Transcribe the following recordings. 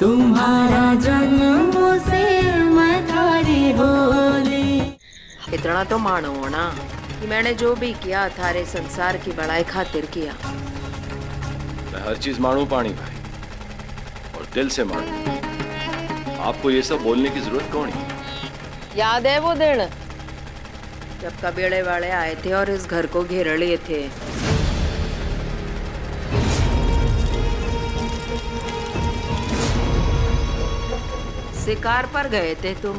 तुम्हारा जन्म से मैं थारी होली। इतना तो मानो ना कि मैंने जो भी किया थारे संसार की बड़ाई खातिर किया। मैं हर चीज मानू पानी भाई, और दिल से मानू। आपको ये सब बोलने की जरूरत कौन है? याद है वो दिन जब कबीले वाले आए थे और इस घर को घेर लिए थे? शिकार पर गए थे तुम।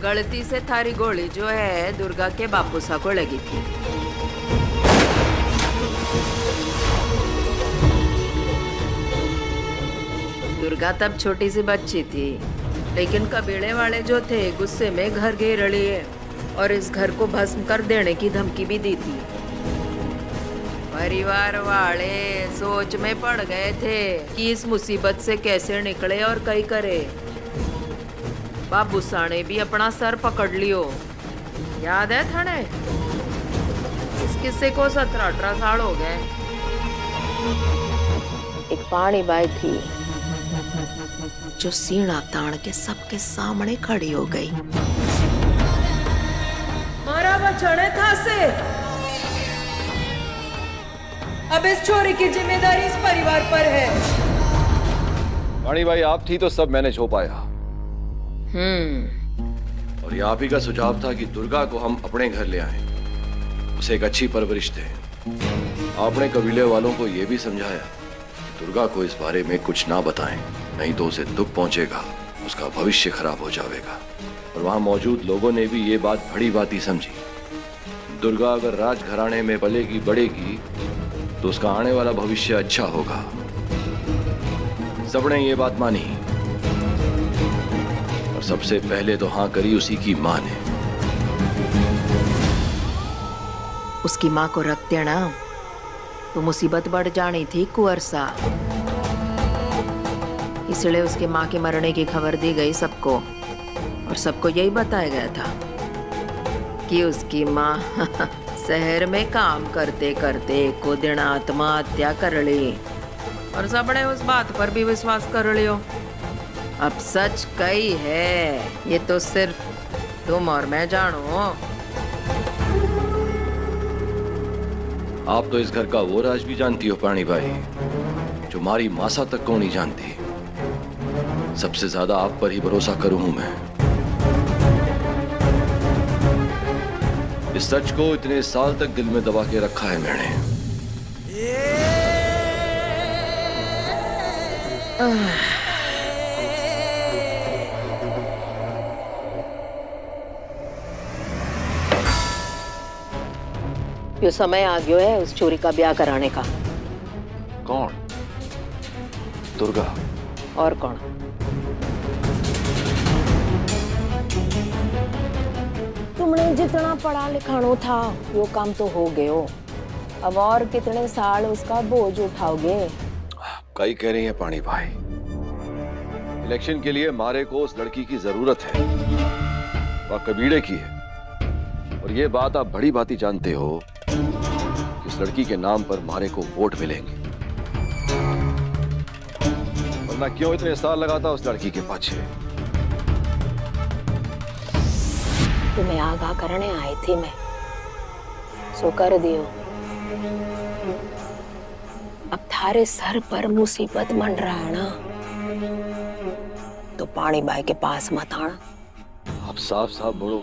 गलती से थारी गोली जो है दुर्गा के बापूसा को लगी थी। दुर्गा तब छोटी सी बच्ची थी, लेकिन कबीले वाले जो थे गुस्से में घर घेर लिए और इस घर को भस्म कर देने की धमकी भी दी थी। परिवार वाले सोच में पड़ गए थे कि इस मुसीबत से कैसे निकले और कई करे। बाबूसा ने भी अपना सर पकड़ लियो। याद है थाने? इस किस्से को 17-18 साल हो गए। एक पानी बाई थी जो सीना तान के सबके सामने खड़ी हो गई। मारा बचने था से। अब इस छोरी की जिम्मेदारी इस परिवार पर है। पानी भाई आप थी तो सब मैनेज हो पाया। और ये आप ही का सुझाव था कि दुर्गा को हम अपने घर ले आए, उसे एक अच्छी परवरिश दें। आपने कबीले वालों को यह भी समझाया कि दुर्गा को इस बारे में कुछ ना बताएं, नहीं तो उसे दुख पहुंचेगा, उसका भविष्य खराब हो जाएगा। और वहां मौजूद लोगों ने भी ये बात बड़ी बात समझी। दुर्गा अगर राजघराने में पलेगी बढ़ेगी तो उसका आने वाला भविष्य अच्छा होगा। सबने ये बात मानी और सबसे पहले तो हाँ करी उसी की मां ने। उसकी मां को रख देना तो मुसीबत बढ़ जानी थी कुंवर सा। इसलिए उसके मां के मरने की खबर दी गई सबको, और सबको यही बताया गया था कि उसकी मां शहर में काम करते करते को दिन आत्महत्या कर ली, और सबने उस बात पर भी विश्वास कर लियो। अब सच कई है, ये तो सिर्फ तुम और मैं जानो। आप तो इस घर का वो राज भी जानती हो पानी भाई, जो हमारी मासा तक को नहीं जानती। सबसे ज्यादा आप पर ही भरोसा करूं हूं मैं। इस सच को इतने साल तक दिल में दबा के रखा है मैंने। यो समय आ गयो है उस छोरी का ब्याह कराने का। कौन? दुर्गा? और कौन? तुमने जितना पढ़ा लिखानो था वो काम तो हो गयो। अब और कितने साल उसका बोझ उठाओगे? कई कह रही है पानी भाई, इलेक्शन के लिए मारे को उस लड़की की जरूरत है, वह कबीले की है। और ये बात आप बड़ी भांति जानते हो कि इस लड़की के नाम पर मारे को वोट मिलेंगे। वरना क्यों इतने साल लगाता उस लड़की के पाछे? तुम्हें आगाह करने आई थी मैं, सो कर दियो। अब थारे सर पर मुसीबत मंडरा है ना, तो पानी बाई के पास मत आना। आप साफ साफ बोलो,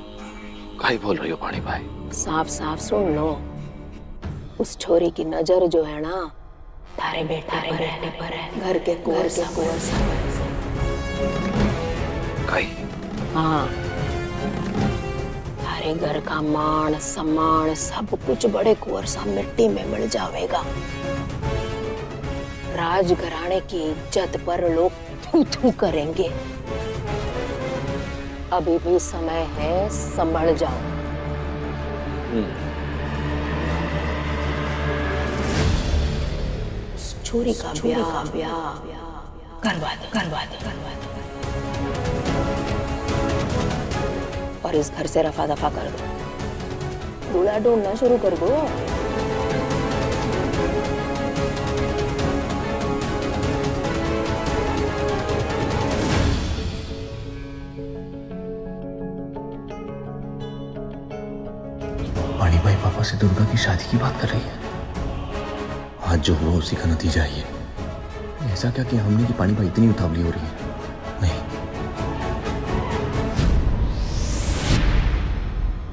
काहे बोल रही हो पानी भाई? साफ साफ सुन लो, उस छोरी की नजर जो है ना थारे बेटे पर है, घर के कुंवर सा। हाँ, थारे घर का मान सम्मान सब कुछ बड़े कुंवर सा मिट्टी में मिल जाएगा। राजघराने की इज्जत पर लोग थू-थू करेंगे। अभी भी समय है, संभल जाओ। छोरी का ब्याह करवा दो। और इस घर से रफा दफा कर दो। दूल्हा ढूंढना शुरू कर दो। से दुर्गा की शादी की बात कर रही है। आज जो हुआ उसी का नतीजा है ये। ऐसा क्या कि हमने की पानी भाई इतनी उतावली हो रही है? नहीं।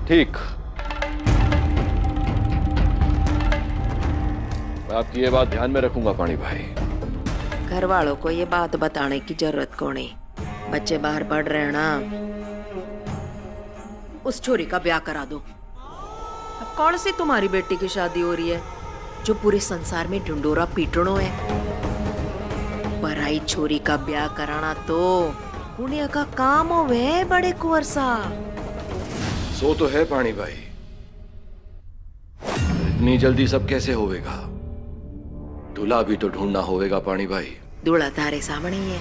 ठीक, मैं आपकी ये बात ध्यान में रखूंगा पानी भाई। घर वालों को ये बात बताने की जरूरत कौन है? बच्चे बाहर पढ़ रहे हैं ना, उस छोरी का ब्याह करा दो। अब कौन सी तुम्हारी बेटी की शादी हो रही है जो पूरे संसार में ढिंडोरा पीटनो है? पराई छोरी का ब्याह कराना तो पुण्य का काम हो वे बड़े कुंवर सा। सो तो है पानी भाई, इतनी जल्दी सब कैसे होवेगा? दूल्हा भी तो ढूंढना होवेगा पानी भाई। दूल्हा तारे सामने ही है।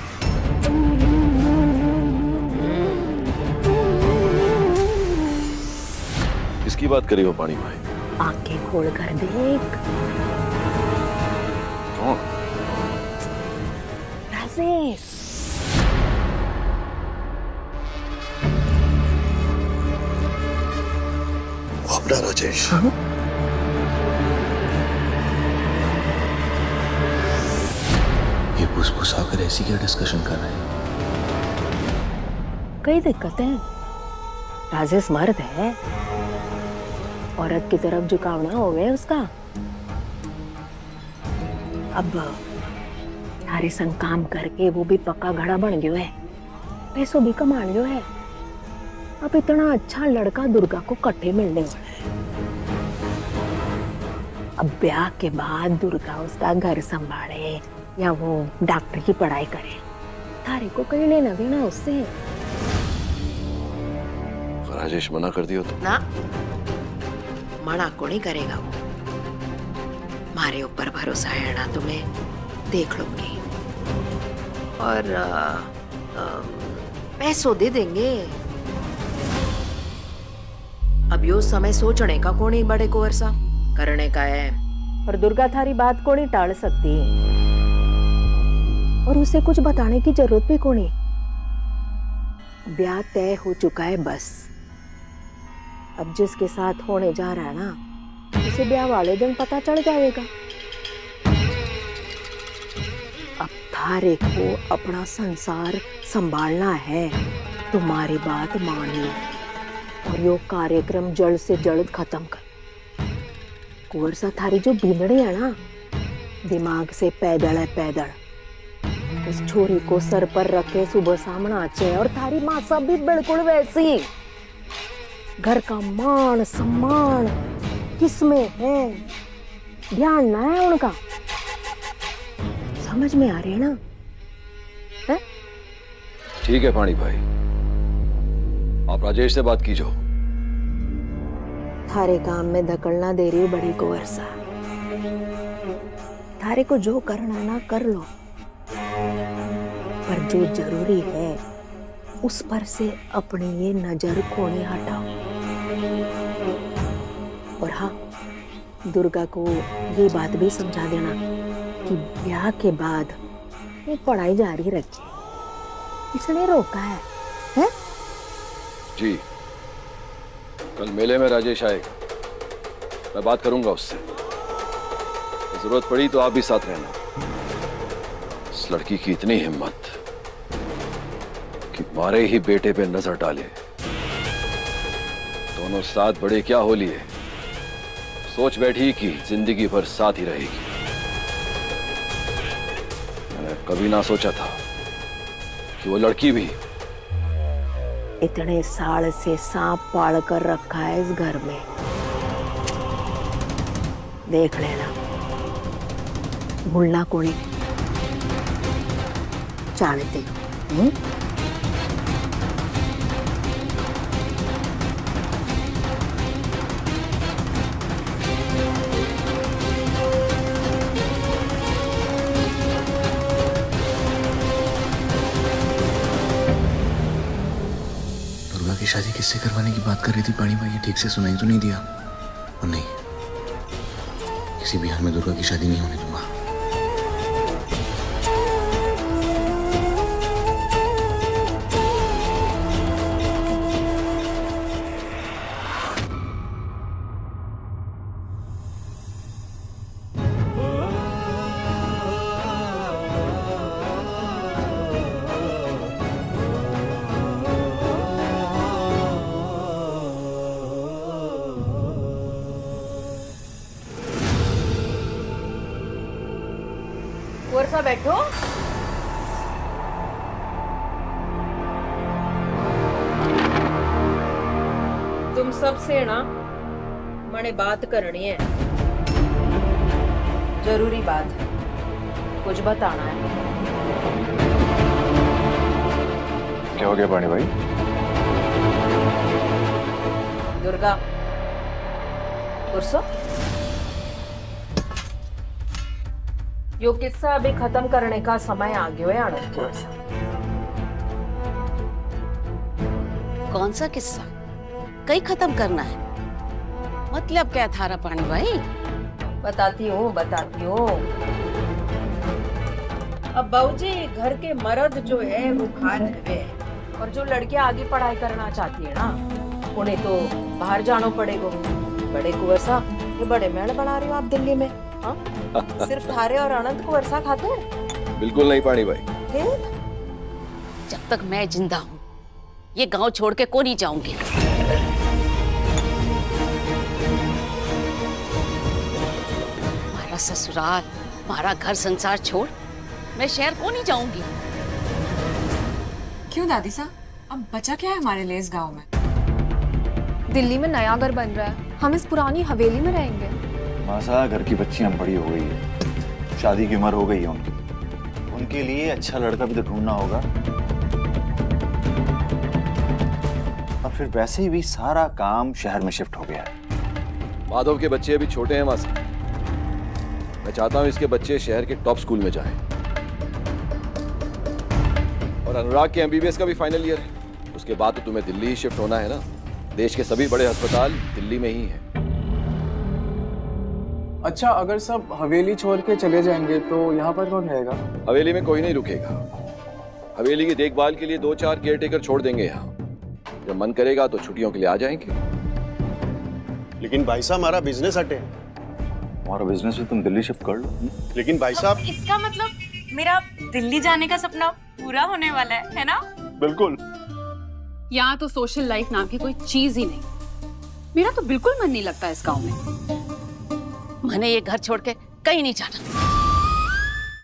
किसकी बात करी हो पानी भाई? आंखें खोल कर देख। कौन? राजेश। वो अपना राजेश। ये फुसफुस आकर ऐसी क्या डिस्कशन कर रहे हैं? कई दिक्कतें हैं। राजेश मर्द है, औरत की तरफ झुकावना हो गया उसका। अब थारे संग काम करके वो भी पक्का घड़ा बन गयो है, पैसों भी कमा लियो है। अब इतना अच्छा लड़का दुर्गा को कट्टे मिलने वाला है। अब ब्याह के बाद दुर्गा उसका घर संभाले या वो डॉक्टर की पढ़ाई करे, थारे को कहीं लेना देना उससे। राजेश मना कर दियो तो? ना, मना को नहीं करेगा वो। मारे ऊपर भरोसा है ना तुम्हें, देख लूंगी। और पैसों दे देंगे। अब यो समय सोचने का कौन ही बड़े को वर्षा करने का है। और दुर्गा थारी बात को नहीं टाल सकती, और उसे कुछ बताने की जरूरत भी कौन है। ब्याह तय हो चुका है बस। अब जिसके साथ होने जा रहा है ना, उसे ब्याह वाले दिन पता चल जाएगा। अब थारे को अपना संसार संभालना है, तुम्हारी बात मानी और यो कार्यक्रम जल्द से जल्द खत्म कर। कुंवर सा थारी जो बीनड़ी है ना, दिमाग से पैदल है पैदल। उस छोरी को सर पर रख के सुबह सामना आचे, और थारी माँ सब भी बिल्कुल वैसी। घर का मान सम्मान किसमें है, ध्यान ना है उनका। समझ में आ रही है ना? है? ठीक है पानी भाई, आप राजेश से बात कीजिए। थारे काम में धकड़ना दे रही बड़ी को वर्षा। थारे को जो करना ना कर लो, पर जो जरूरी है उस पर से अपनी ये नजर को नहीं हटाओ। और हाँ, दुर्गा को ये बात भी समझा देना कि ब्याह के बाद वो पढ़ाई जारी रखे, इसने रोका है? जी, कल मेले में राजेश आएगा, मैं बात करूंगा उससे। जरूरत पड़ी तो आप भी साथ रहना। इस लड़की की इतनी हिम्मत कि मारे ही बेटे पे नजर डाले। दोनों साथ बड़े क्या हो लिए, सोच बैठी कि जिंदगी भर साथ ही रहेगी। मैंने कभी ना सोचा था कि वो लड़की भी। इतने साल से सांप पाल कर रखा है इस घर में, देख लेना। भूलना कोनी जानते। की शादी किससे करवाने की बात कर रही थी पानी भाई? ठीक से सुनाई तो नहीं दिया? और नहीं, किसी भी हाल में दुर्गा की शादी नहीं होने दूंगा। सा बैठो। तुम सबसे ना मने बात करनी है, जरूरी बात है, कुछ बताना है। क्या हो गया पानी भाई? दुर्गा गुस्सा, यो किस्सा अभी खत्म करने का समय आ गयो है आनंद की ओर से। कौन सा किस्सा? कहीं खत्म करना है? मतलब क्या थारा पानी भाई? बताती हूँ। अब बाबूजी घर के मर्द जो है वो बाहर रहे हैं, और जो लड़कियां आगे पढ़ाई करना चाहती है ना, उन्हें तो बाहर जाना पड़ेगा। बड़े कुंवरसा, ये बड़े महल बना रही हो आप दिल्ली में? हाँ? सिर्फ थारे और अनंत कुंवरसा खाते हैं? बिल्कुल नहीं पानी भाई। फिर? जब तक मैं जिंदा हूँ ये गांव छोड़ के को नहीं जाऊंगी। हमारा ससुराल, हमारा घर संसार छोड़ मैं शहर को नहीं जाऊंगी। क्यों दादी साहब, अब बचा क्या है हमारे लिए इस गांव में? दिल्ली में नया घर बन रहा है, हम इस पुरानी हवेली में रहेंगे। मासा, घर की बच्चियां बड़ी हो गई है, शादी की उम्र हो गई है उनकी। उनके लिए अच्छा लड़का भी तो ढूंढना होगा। और फिर वैसे भी सारा काम शहर में शिफ्ट हो गया है। माधव के बच्चे अभी छोटे हैं मासी। मैं चाहता हूं इसके बच्चे शहर के टॉप स्कूल में जाएं। और अनुराग के एमबीबीएस का भी फाइनल ईयर है। उसके बाद तो तुम्हें दिल्ली ही शिफ्ट होना है ना। देश के सभी बड़े अस्पताल दिल्ली में ही हैं। अच्छा, अगर सब हवेली छोड़ के चले जाएंगे तो यहाँ पर कौन रहेगा? हवेली में कोई नहीं रुकेगा। हवेली की देखभाल के लिए 2-4 केयरटेकर छोड़ देंगे यहाँ। जब मन करेगा तो छुट्टियों के लिए आ जाएंगे। लेकिन भाई साहब, हमारा बिजनेस हटे। हमारा बिजनेस भी तुम दिल्ली शिफ्ट कर लो। लेकिन भाई साहब, इसका मतलब मेरा दिल्ली जाने का सपना पूरा होने वाला है ना? बिल्कुल। यहाँ तो सोशल लाइफ नाम की कोई चीज ही नहीं। मेरा तो बिल्कुल मन नहीं लगता इस गांव में। मैंने ये घर छोड़ के कहीं नहीं जाना।